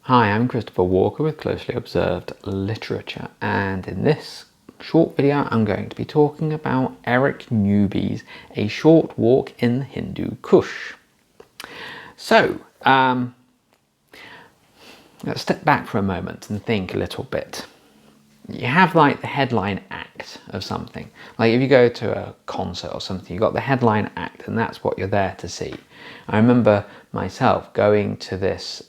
Hi, I'm Christopher Walker with Closely Observed Literature, and in this short video I'm going to be talking about Eric Newby's A Short Walk in the Hindu Kush. So, let's step back for a moment and think a little bit. You have like the headline act of something. Like if you go to a concert or something, you've got the headline act and that's what you're there to see. I remember myself going to this,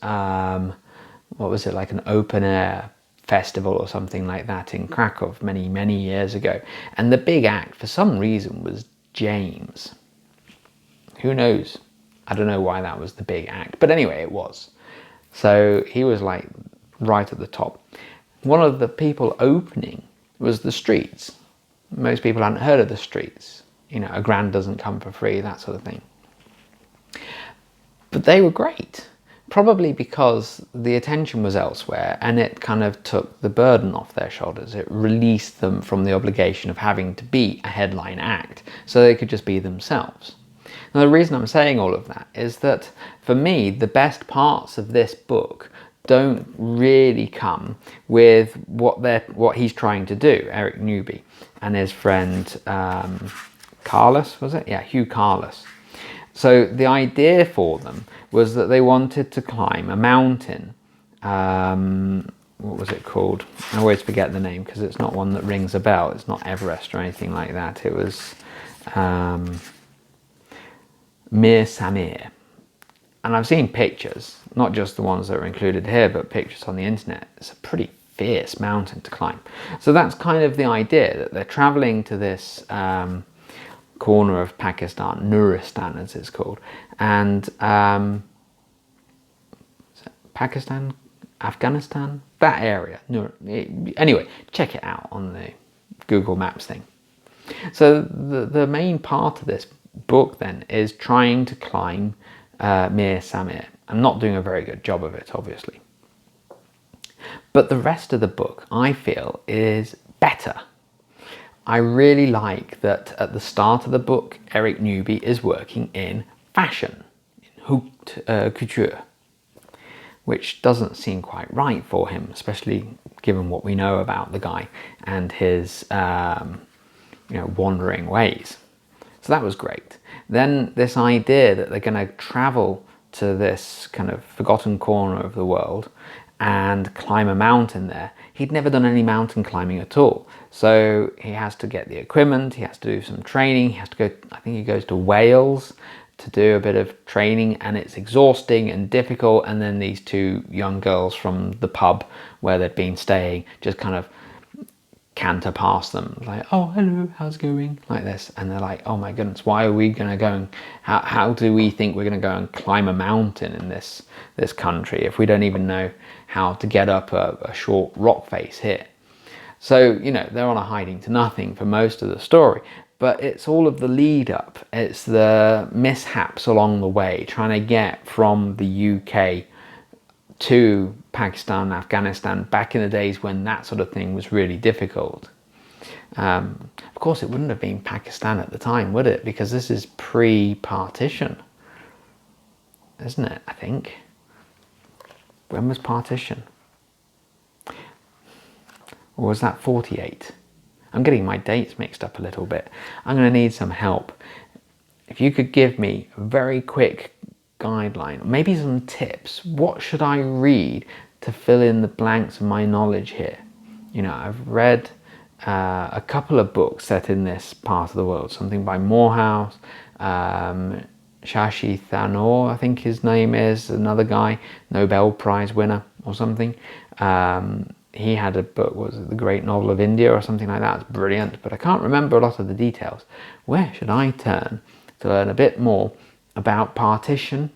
what was it, like an open air festival or something like that in Krakow many years ago. And the big act for some reason was James. Who knows? I don't know why that was the big act, but anyway, it was. So he was like right at the top. One of the people opening was the Streets. Most people hadn't heard of the Streets. You know, a grand doesn't come for free, that sort of thing. But they were great, probably because the attention was elsewhere and it kind of took the burden off their shoulders. It released them from the obligation of having to be a headline act, so they could just be themselves. Now, the reason I'm saying all of that is that for me, the best parts of this book don't really come with what he's trying to do, Eric Newby and his friend Carlos, was it? Yeah, Hugh Carlos. So the idea for them was that they wanted to climb a mountain. What was it called? I always forget the name because it's not one that rings a bell. It's not Everest or anything like that. It was Mir Samir. And I've seen pictures, not just the ones that are included here, but pictures on the internet. It's a pretty fierce mountain to climb. So that's kind of the idea, that they're traveling to this corner of Pakistan, Nuristan as it's called, and Pakistan, Afghanistan, that area. Anyway, check it out on the Google Maps thing. So the main part of this book then is trying to climb Mir Samir. I'm not doing a very good job of it, obviously. But the rest of the book, I feel, is better. I really like that at the start of the book, Eric Newby is working in fashion, in haute couture, which doesn't seem quite right for him, especially given what we know about the guy and his wandering ways. So that was great. Then this idea that they're going to travel to this kind of forgotten corner of the world and climb a mountain there. He'd never done any mountain climbing at all. So he has to get the equipment, he has to do some training, he has to go, I think he goes to Wales to do a bit of training, and it's exhausting and difficult. And then these two young girls from the pub where they'd been staying just kind of canter past them, like, oh, hello, how's it going, like this. And they're like, oh my goodness, why are we going to go and how do we think we're going to go and climb a mountain in this country if we don't even know how to get up a short rock face here? So, you know, they're on a hiding to nothing for most of the story, but it's all of the lead up. It's the mishaps along the way, trying to get from the UK to Pakistan, Afghanistan, back in the days when that sort of thing was really difficult. Of course, it wouldn't have been Pakistan at the time, would it? Because this is pre-partition, isn't it, I think? When was partition? Or was that 48? I'm getting my dates mixed up a little bit. I'm going to need some help. If you could give me a very quick guideline, maybe some tips. What should I read to fill in the blanks of my knowledge here? You know, I've read a couple of books set in this part of the world, something by Morehouse, Shashi Tharoor, I think his name is, another guy, Nobel Prize winner or something. He had a book, was it The Great Novel of India or something like that? It's brilliant, but I can't remember a lot of the details. Where should I turn to learn a bit more about partition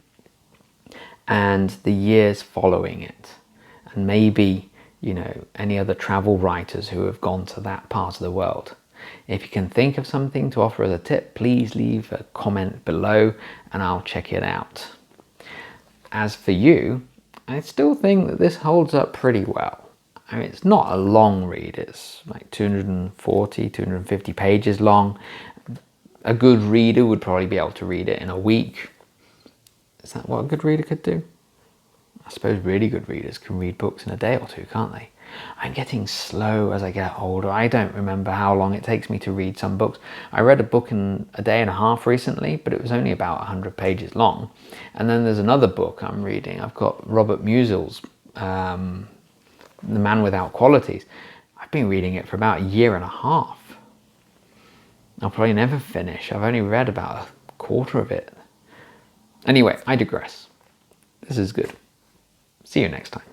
and the years following it? And maybe, you know, any other travel writers who have gone to that part of the world. If you can think of something to offer as a tip, please leave a comment below and I'll check it out. As for you, I still think that this holds up pretty well. I mean, it's not a long read. It's like 240, 250 pages long. A good reader would probably be able to read it in a week. Is that what a good reader could do? suppose really good readers can read books in a day or two, can't they? I'm getting slow as I get older. I don't remember how long it takes me to read some books. I read a book in a day and a half recently, but it was only about 100 pages long. And then there's another book I'm reading. I've got Robert Musil's The Man Without Qualities. I've been reading it for about a year and a half. I'll probably never finish. I've only read about a quarter of it. Anyway, I digress. This is good. See you next time.